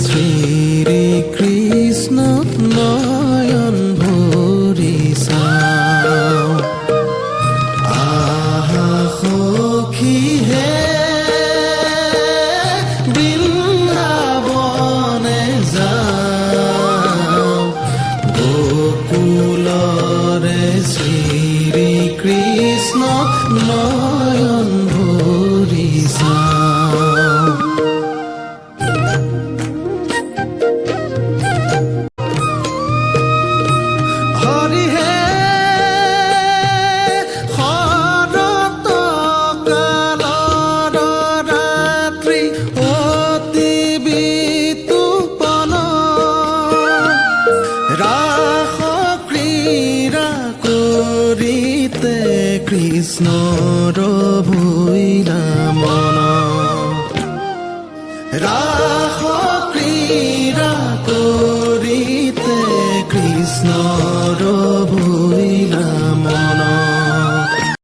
শ্ৰী কৃষ্ণ নয়ন ভৰি চাওঁ আহা সখী হে বৃন্দাবনে যাওঁ গোকুলৰে শ্ৰী কৃষ্ণ নয়ন ভৰি চাওঁ হৰি হে শৰৎ কালৰ ৰাত্ৰি অতি বিতুপন ৰাস ক্ৰীড়া কৰিতে কৃষ্ণৰ ভৈলা মন ৰাস ক্ৰীড়া